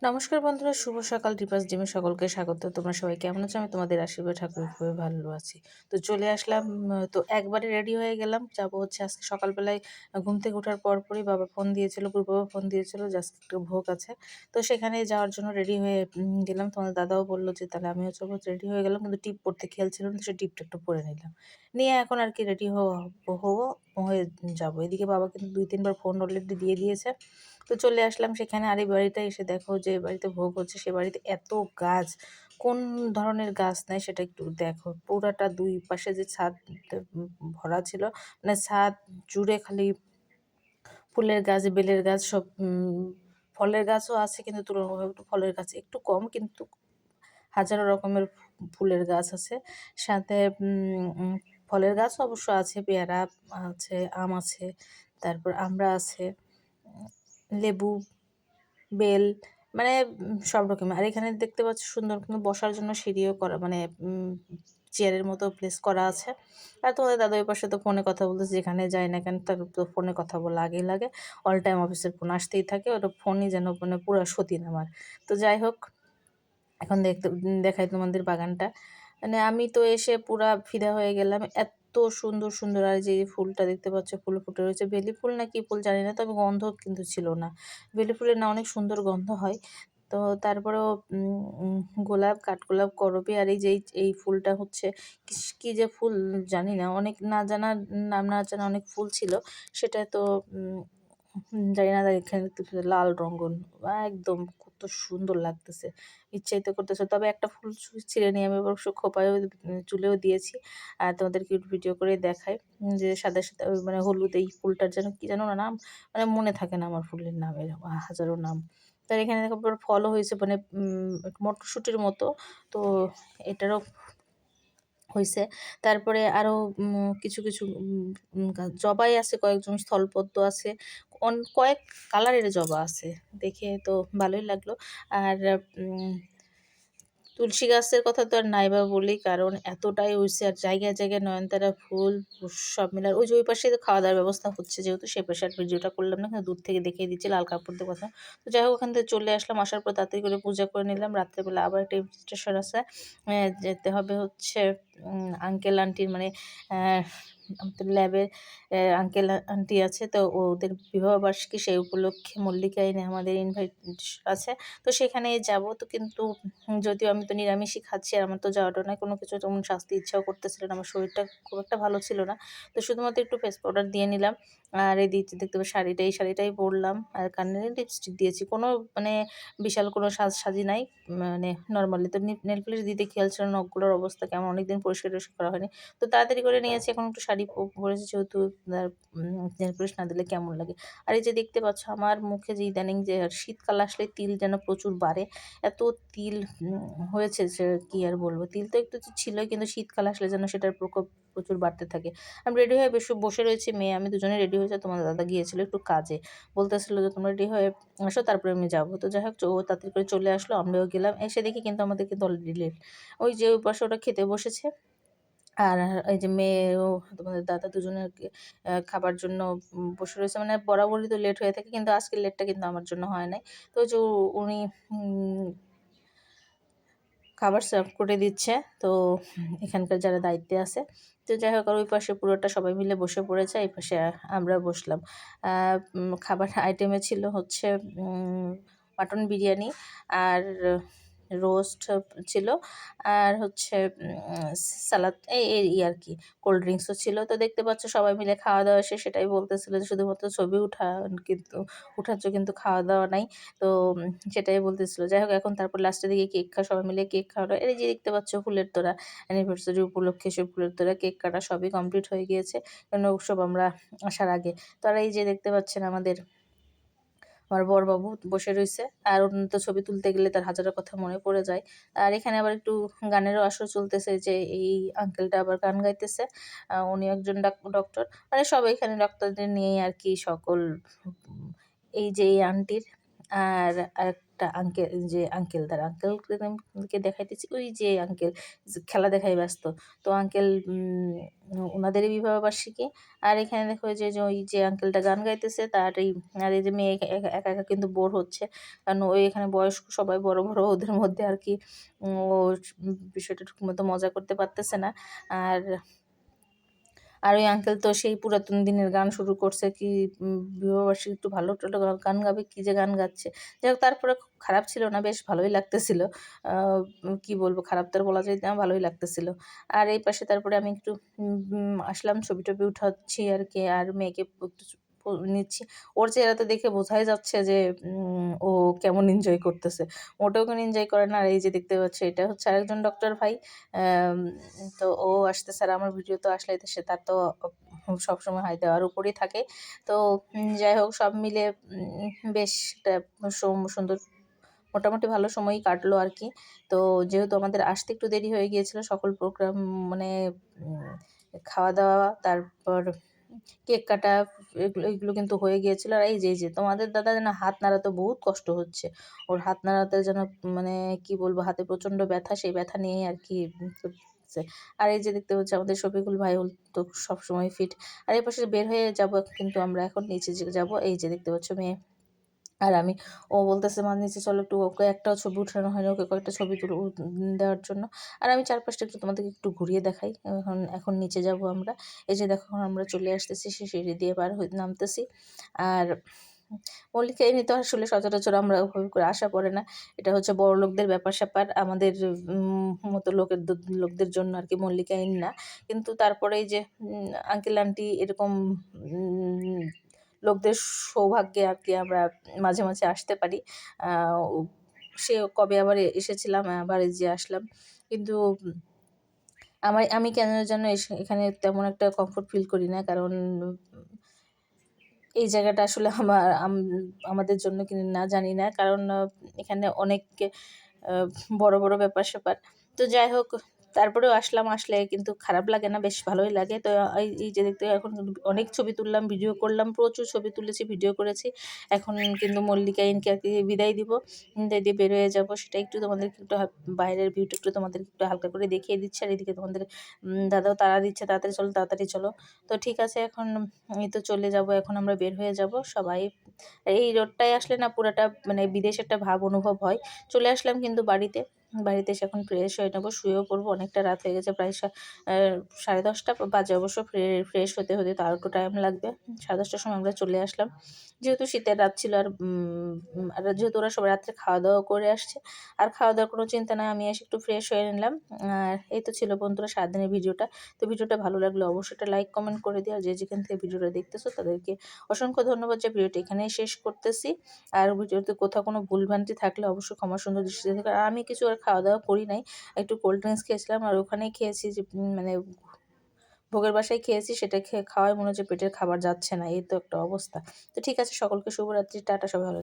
নমস্কার বন্ধুরা, শুভ সকাল। দীপাস ডিমে সকলকে স্বাগত। তোমরা সবাই কেমন আছো? আমি তোমাদের আশীর্বাদ ঠাকুর খুবই ভালো আছি। তো চলে আসলাম, তো একবারে রেডি হয়ে গেলাম। যাবো হচ্ছে আজকে সকালবেলায় ঘুম থেকে ওঠার পরপরই বাবা ফোন দিয়েছিল, গ্রুপ বাবা ফোন দিয়েছিল যে আজকে একটু ভোগ আছে। তো সেখানে যাওয়ার জন্য রেডি হয়ে গেলাম। তোমাদের দাদাও বললো যে তাহলে আমিও চলবো। রেডি হয়ে গেলাম, কিন্তু টিপ পরতে খেয়াল ছিল না, তো সে টিপটা একটু পরে নিলাম। নিয়ে এখন আর কি রেডি হবো হয়ে যাবো। এদিকে বাবা কিন্তু 2-3 বার ফোন অলরেডি দিয়ে দিয়েছে। তো চলে আসলাম সেখানে। আর এই বাড়িটা এসে দেখো যে বাড়িতে ভোগ হচ্ছে, সে বাড়িতে এত গাছ, কোন ধরনের গাছ নেয় সেটা একটু দেখো। পুরাটা দুই পাশে যে ছাদ ভরা ছিল, মানে ছাদ জুড়ে খালি ফুলের গাছ, বেলের গাছ, সব ফলের গাছও আছে, কিন্তু তুলনামূলক একটু ফলের গাছ একটু কম, কিন্তু হাজারো রকমের ফুলের গাছ আছে। সাথে ফলের গাছও অবশ্য আছে, পেয়ারা আছে, আম আছে, তারপর আমড়া আছে, লেবু, বেল, মানে সব রকমের। আর এখানে দেখতে পাচ্ছি সুন্দর কিন্তু বসার জন্য সিঁড়িও করা, মানে চেয়ারের মতো প্লেস করা আছে। আর তোমাদের দাদা ওই পাশে তো ফোনে কথা বলতেছে, যেখানে যায় না কেন তার তো ফোনে কথা বলা আগেই লাগে। অল টাইম অফিসের ফোন আসতেই থাকে, ওটা ফোনই যেন মানে পুরো সতীন আমার। তো যাই হোক, এখন দেখাই তোমাদের বাগানটা। মানে আমি তো এসে পুরা ফিদা হয়ে গেলাম, এত সুন্দর সুন্দর। আর যে ফুলটা দেখতে পাচ্ছ, ফুল ফুটে রয়েছে, বেলি ফুল না কি ফুল জানি না, তবে গন্ধ কিন্তু ছিল না। বেলি ফুলের না অনেক সুন্দর গন্ধ হয়। তো তারপরেও গোলাপ, কাঠগোলাপ, করবী, আর এই যে এই ফুলটা হচ্ছে কি যে ফুল জানি না, অনেক না জানা নাম, না জানা অনেক ফুল ছিল। সেটা তো জানি না, এখানে দেখতেছি লাল রঙন, একদম কত সুন্দর লাগতেছে, ইচ্ছাই তো করতেছে। তবে একটা ফুল ছিঁড়ে নিয়ে আমি অবশ্য খোপায়ও চুলেও দিয়েছি, আর তোমাদেরকে ভিডিও করে দেখাই যে সাদা সাদা মানে হলুদ এই ফুলটার যেন কি জানো না নাম, মানে মনে থাকে না আমার ফুলের নামের, হাজারো নাম। তার এখানে দেখো ফলও হয়েছে, মানে মটরশুঁটির মতো। তো এটারও হইছে। তারপরে আরো কিছু কিছু জবাই আছে, কয়েকজন স্থলপদ্ম আছে, কয়েক কালারের জবা আছে। দেখে তো ভালোই লাগলো। আর উম তুলসী গাছের কথা তো আর নাই বা বলি, কারণ এতটাই হইছে। আর জায়গায় জায়গায় নয়নতারা ফুল সব মিলার ওই যে ওই পাশে খাওয়া দাওয়ার ব্যবস্থা হচ্ছে, যেহেতু সে পাশে আর ভিডিওটা করলাম না, কিন্তু দূর থেকে দেখিয়ে দিচ্ছি লাল কাপড় দিয়ে কথা। তো যাই হোক, ওখান থেকে চলে আসলাম, আসার পর তাড়াতাড়ি করে পূজা করে নিলাম। রাত্রেবেলা আবার একটা ইনভিটেশন আছে, যেতে হবে হচ্ছে আঙ্কেল আন্টির, মানে আমাদের ল্যাবের আঙ্কেল আন্টি আছে, তো ওদের বিবাহবার্ষিকী, সেই উপলক্ষে মল্লিকা এনে আমাদের ইনভাইট আছে। তো সেখানে যাব। তো কিন্তু যদিও আমি তো নিরামিষই খাচ্ছি, আর আমার তো যাওয়াটা নয়, কোনো কিছু তেমন স্বাস্থ্য ইচ্ছাও করতেছিল না, আমার শরীরটা খুব একটা ভালো ছিল না। তো শুধুমাত্র একটু ফেস পাউডার দিয়ে নিলাম। আর এই দেখতে পাবো শাড়িটাই পরলাম, আর কানে লিপস্টিক দিয়েছি। কোনো মানে বিশাল কোনো সাজি নাই, মানে নর্মালি। তো নেল পলিশ দিতে খেয়াল ছিল না, নখগুলোর অবস্থা কেমন, অনেকদিন পরিষ্কার করা হয়নি। তো তাড়াতাড়ি করে নিয়েছি, এখন একটু শাড়ি পরেছি, যেহেতু নেল পলিশ না দিলে কেমন লাগে। আর এই যে দেখতে পাচ্ছ আমার মুখে যে ইদানিং যে শীতকাল আসলে তিল যেন প্রচুর বাড়ে, এত তিল হয়েছে যে কি আর বলবো। তিল তো একটু ছিলই, কিন্তু শীতকাল আসলে যেন সেটার প্রকোপ প্রচুর বাড়তে থাকে। আমি রেডি হয়ে বসে রয়েছি, মেয়ে আমি দুজনে রেডি হয়েছে। তোমাদের দাদা গিয়েছিল একটু কাজে, বলতেছিল যে তোমরা রেডি হয়ে আসো, তারপরে আমি যাবো। তো যাই হোক, ও তাড়াতাড়ি করে চলে আসলো, আমরাও গেলাম। এসে দেখি কিন্তু আমাদের কিন্তু অলরেডি লেট। ওই যে ওই পাশে ওরা খেতে বসেছে, আর এই যে মেয়েও তোমাদের দাদা দুজনে আর কি খাবার জন্য বসে রয়েছে। মানে বরাবরই তো লেট হয়ে থাকে, কিন্তু আজকের লেটটা কিন্তু আমার জন্য হয় নাই। তো ওই যে উনি খাবার সার্ভ করে দিচ্ছে। তো এখানকার যারা দায়িত্বে আছে, তো যাই হোক, আর ওই পাশে পুরোটা সবাই মিলে বসে পড়েছে, এই পাশে আমরা বসলাম। খাবার আইটেমে ছিল হচ্ছে মাটন বিরিয়ানি, আর রোস্ট ছিল, আর হচ্ছে সালাদ, এই আর কি, কোল্ড ড্রিঙ্কসও ছিল। তো দেখতে পাচ্ছ সবাই মিলে খাওয়া দাওয়া শেষ। সেটাই বলতেছিল যে শুধুমাত্র ছবি কিন্তু উঠাচ্ছ, কিন্তু খাওয়া দাওয়া নাই। তো সেটাই বলতেছিল। যাই হোক, এখন তারপর লাস্টের দিকে সবাই মিলে কেক খাওয়ানো। এই যে দেখতে পাচ্ছ ফুলের তোড়া, অ্যানিভার্সারি উপলক্ষে সব ফুলের তোড়া, কেক কাটা সবই কমপ্লিট হয়ে গিয়েছে, কারণ সব আমরা আসার আগে। তো আর এই যে দেখতে পাচ্ছেন আমার বড়বাবু বসে রয়েছে, আর অন্য তো ছবি তুলতে গেলে তার হাজারো কথা মনে পড়ে যায়। আর এখানে আবার একটু গানেরও আসর চলতেছে, যে এই আঙ্কেলটা আবার গান গাইতেছে। উনি একজন ডক্টর, মানে সবাই এখানে ডক্টরদের নিয়েই আর কি সকল। এই যে এই আন্টির আর একটা আঙ্কেল তার আঙ্কেলকে দেখাইতেছি, ওই যে আঙ্কেল খেলা দেখায় ব্যস্ত। তো আঙ্কেল ওনাদেরই বিবাহবার্ষিকী। আর এখানে দেখো যে ওই যে আঙ্কেলটা গান গাইতেছে তার আর এই যে মেয়ে একা একা কিন্তু বোর হচ্ছে, কারণ ওই এখানে বয়স্ক সবাই বড় বড়, ওদের মধ্যে আর কি ও বিষয়টা ঠিক মতো মজা করতে পারতেছে না। আর আর ওই আঙ্কেল তো সেই পুরাতন দিনের গান শুরু করছে, কি বিবাহবার্ষিকী একটু ভালো টালো গান গাবে, কি যে গান গাচ্ছে। যাই হোক, তারপরে খুব খারাপ ছিল না, বেশ ভালোই লাগতেছিল। কি বলবো, খারাপ তো আর বলা যায় না, ভালোই লাগতেছিল। আর এই পাশে তারপরে আমি একটু আসলাম, ছবি টবি উঠাচ্ছি আর কি, আর মেয়েকে একটু নিচ্ছি। ওর চেহারাতে দেখে বোঝাই যাচ্ছে যে ও কেমন এনজয় করতেছে। মোটেও কোনো এনজয় করে না। আর এই যে দেখতে পাচ্ছি, এটা হচ্ছে আরেকজন ডক্টর ভাই। আম তো ও আসতেছে, আর আমার ভিডিও তো আসলে সে তার তো সবসময় হাই দেওয়ার উপরেই থাকে। তো যাই হোক, সব মিলে বেশ একটা সুন্দর, মোটামুটি ভালো সময়ই কাটলো আর কি। তো যেহেতু আমাদের আসতে একটু দেরি হয়ে গিয়েছিল, সকল প্রোগ্রাম মানে খাওয়া দাওয়া, তারপর কেক কাটা, এগুলো কিন্তু হয়ে গিয়েছিল। আর এই যে তোমাদের দাদা যেন হাত নাড়াতে বহুত কষ্ট হচ্ছে। ওর হাত নাড়াতে যেন মানে কি বলবো, হাতে প্রচণ্ড ব্যথা, সেই ব্যথা নিয়েই আর কি করতেছে। আর এই যে দেখতে পাচ্ছি আমাদের শফিকুল ভাই তো সবসময় ফিট। আর এই পাশে বের হয়ে যাব কিন্তু আমরা এখন নিচে যাব। এই যে দেখতে পাচ্ছ মেয়ে আর আমি, ও বলতেছে মা নিচে চলো একটু, ওকে একটাও ছবি উঠানো হয়নি, ওকে কয়েকটা ছবি দেওয়ার জন্য। আর আমি চারপাশটা একটু তোমাদেরকে একটু ঘুরিয়ে দেখাই। এখন নিচে যাব আমরা। এই যে দেখো, এখন আমরা চলে আসতেছি, সে সিঁড়ি দিয়ে পার হয়ে নামতেছি। আর মল্লিকা এমনি তো আসলে সচরাচর আমরা ওভাবে করে আসা পড়ে না। এটা হচ্ছে বড় লোকদের ব্যাপার-স্যাপার, আমাদের মতো লোকদের জন্য আর কি মল্লিকা ইন না। কিন্তু তারপরে এই যে আঙ্কেল আন্টি এরকম উম লোকদের সৌভাগ্যে আর কি আমরা মাঝে মাঝে আসতে পারি। সে কবে আবার এসেছিলাম, আবার এই যে আসলাম। কিন্তু আমি কেন যেন এখানে তেমন একটা কমফোর্ট ফিল করি না, কারণ এই জায়গাটা আসলে আমাদের জন্য কি না জানি না, কারণ এখানে অনেক বড় বড় ব্যাপার-স্যাপার। তো যাই হোক, তারপরেও আসলে কিন্তু খারাপ লাগে না, বেশ ভালোই লাগে। তো এই যে দেখতে এখন কিন্তু অনেক ছবি তুললাম, ভিডিও করলাম, প্রচুর ছবি তুলেছি, ভিডিও করেছি। এখন কিন্তু মল্লিকা ইনকে আর কি বিদায় দিব। বিদায় দিয়ে বের হয়ে যাবো। সেটা একটু তোমাদেরকে একটু বাইরের ভিউটা একটু তোমাদেরকে একটু হালকা করে দেখিয়ে দিচ্ছি। আর এদিকে তোমাদের দাদাও তাড়া দিচ্ছে, তাড়াতাড়ি চলো, তাড়াতাড়ি চলো। তো ঠিক আছে, এখন এই তো চলে যাব, এখন আমরা বের হয়ে যাব সবাই। এই রোডটায় আসলে না পুরাটা মানে বিদেশ একটা ভাব অনুভব হয়। চলে আসলাম কিন্তু বাড়িতে এসে এখন ফ্রেশ হয়ে নেবো, শুয়েও পড়বো, অনেকটা রাত হয়ে গেছে, প্রায় 10:30 বাজে। অবশ্য ফ্রেশ হতে হতে তো আরও একটু টাইম লাগবে। 10:30টার সময় আমরা চলে আসলাম, যেহেতু শীতের রাত ছিল। আর যেহেতু ওরা সবাই রাত্রে খাওয়া দাওয়া করে আসছে, আর খাওয়া দাওয়ার কোনো চিন্তা নয়, আমি এসে একটু ফ্রেশ হয়ে নিলাম। আর এই তো ছিল বন্ধুরা সারাদিনের ভিডিওটা। তো ভিডিওটা ভালো লাগলে অবশ্যই একটা লাইক কমেন্ট করে দিও, আর যে যেখান থেকে ভিডিওটা দেখতেছো তাদেরকে অসংখ্য ধন্যবাদ। যে ভিডিওটা এখানেই শেষ করতেছি। আর ভিডিওতে কোথাও কোনো ভুলভ্রান্তি থাকলে অবশ্যই ক্ষমা সুন্দর দৃষ্টিতে দেখো। আর আমি কিছু আর খাওয়া দাওয়া করি নাই, একটু কোল্ড ড্রিঙ্কস খেয়েছিলাম, আর ওখানেই খেয়েছি যে মানে ভোগের বাসায় খেয়েছি, সেটা খাওয়াই মনে হচ্ছে পেটের খাবার যাচ্ছে না, এই তো একটা অবস্থা। তো ঠিক আছে, সকলকে শুভরাত্রি, টাটা, সবাই ভালো